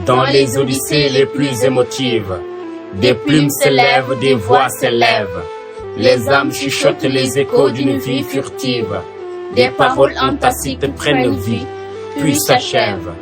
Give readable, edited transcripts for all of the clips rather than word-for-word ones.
Dans les odyssées les plus émotives, des plumes se lèvent, des voix s'élèvent. Les âmes chuchotent les échos d'une vie furtive. Des paroles antacites prennent vie, puis s'achèvent.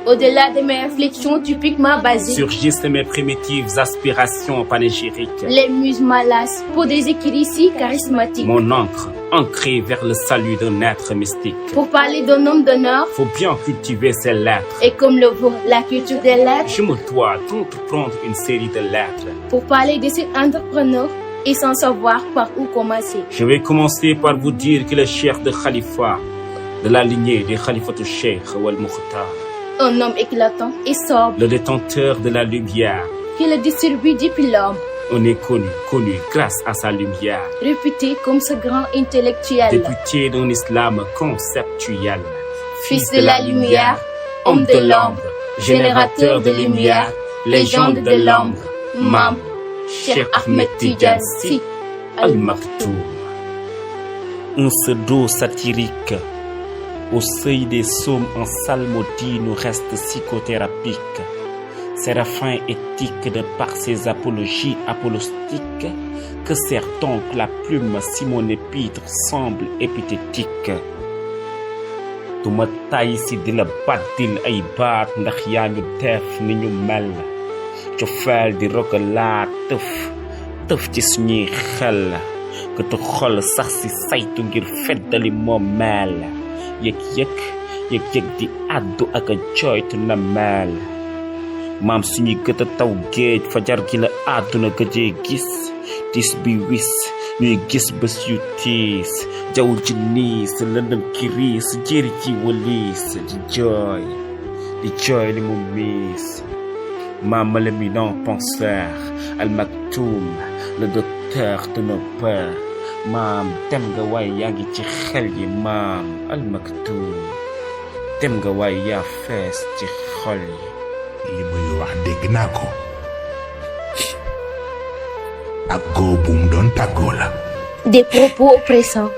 Au-delà de mes réflexions typiquement basiques, surgissent mes primitives aspirations panégyriques. Les muses m'enlacent pour des écrits si charismatiques. Mon encre, ancrée vers le salut d'un être mystique. Pour parler d'un homme d'honneur, faut bien cultiver ses lettres. Et comme le vaut la culture des lettres, je me dois d'entreprendre une série de lettres. Pour parler de cet entrepreneur et sans savoir par où commencer. Je vais commencer par vous dire que le cheikh de Khalifa, de la lignée des Khalifatul Cheikh Wal Mukhtar, un homme éclatant et sobre, le détenteur de la lumière, qui le distribue depuis l'homme. On est connu grâce à sa lumière. Réputé comme ce grand intellectuel, député d'un islam conceptuel, fils de la lumière, homme de l'ombre, générateur de lumière, légende de l'ombre, Mame Cheikh Ahmed Tidiane Sy Al Maktoum. Un pseudo satirique au seuil des psaumes en psalmodie nous reste psychothérapique. Séraphin éthique de par ses apologies apolostiques, que sert donc la plume si mon épître semble épithétique? Duma tay si di la baddil ay baat ndax yaa ñu def ni ñu mel, cofeel di rogalaat tëf ci suñuy xel, que tu xol sax si saytu ngir feddali moom mel, yëg di addu ak a jooytu na mel. Maam suñuy gët a taw géej fajar gi la àdduna gëjee gis, tiis bi wis ñuy gis bés yu tiis, jaww ji niis lëndëm kiriis jéeri ci waliis, di jooy li mu miis. Maam l'éminent penseur Al Maktoum, le docteur de nos peurs. Maam dem nga waay yaa ngi ci xel yi, maam Al Maktoum dem nga waay yaa fees ci xol yi. li muy wax dégg naa ko, ak góo bu mu doon tàggoo la. Des propos oppressants,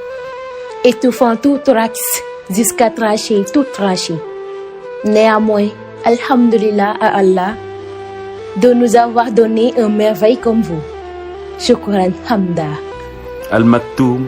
étouffant tout thorax jusqu'à trancher tout tranché. Néanmoins, alhamdulillah à Allah de nous avoir donné un merveille comme vous. Shukran hamda. Al Maktoum,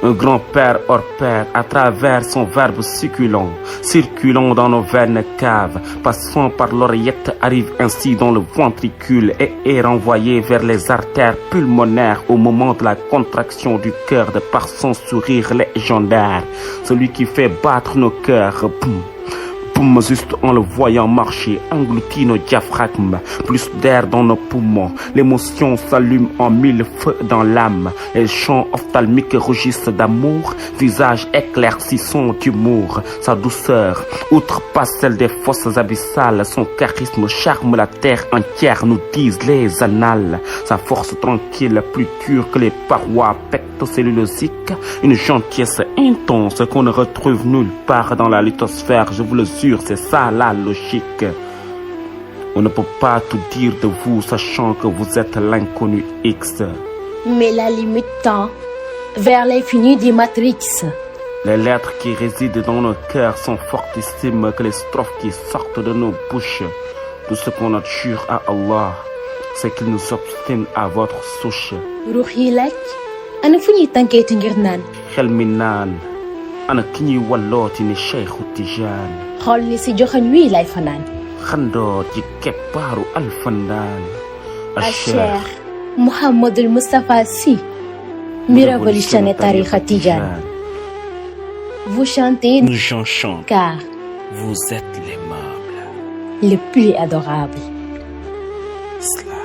un grand-père hors pair, à travers son verbe succulent, circulant dans nos veines caves, passant par l'oreillette, arrive ainsi dans le ventricule et est renvoyé vers les artères pulmonaires au moment de la contraction du cœur de par son sourire légendaire, celui qui fait battre nos cœurs. Boum, juste en le voyant marcher, engloutit nos diaphragmes, plus d'air dans nos poumons. L'émotion s'allume en mille feux dans l'âme. Les chants ophtalmiques rougissent d'amour, visage éclaircissant d'humour. Sa douceur outrepasse celle des fosses abyssales. Son charisme charme la terre entière, nous disent les annales. Sa force tranquille, plus dure que les parois pectocellulosiques. Une gentillesse intense qu'on ne retrouve nulle part dans la lithosphère, je vous le jure. C'est ça la logique. On ne peut pas tout dire de vous, sachant que vous êtes l'inconnu X. Mais la limite tend vers l'infini des Matrix. Les lettres qui résident dans nos cœurs sont fortissimes que les strophes qui sortent de nos bouches. Tout ce qu'on adjure à Allah, c'est qu'il nous obstine à votre souche. Ruhilak, ana funi tanketi ngir nan. Xel mi naan, ana ki ñuy wallooti ni Cheikhu Tijaan. Xool ni si joxañ wi lay fanaan. Xandoo ci keppaaru alfandaan. Cheikh Mouhamadul Moustapha Sy, mi révolutionné tariqa Tijaan. Vous chantez, nous j'en chante, car vous êtes l'aimable, le plus adorable. Islam.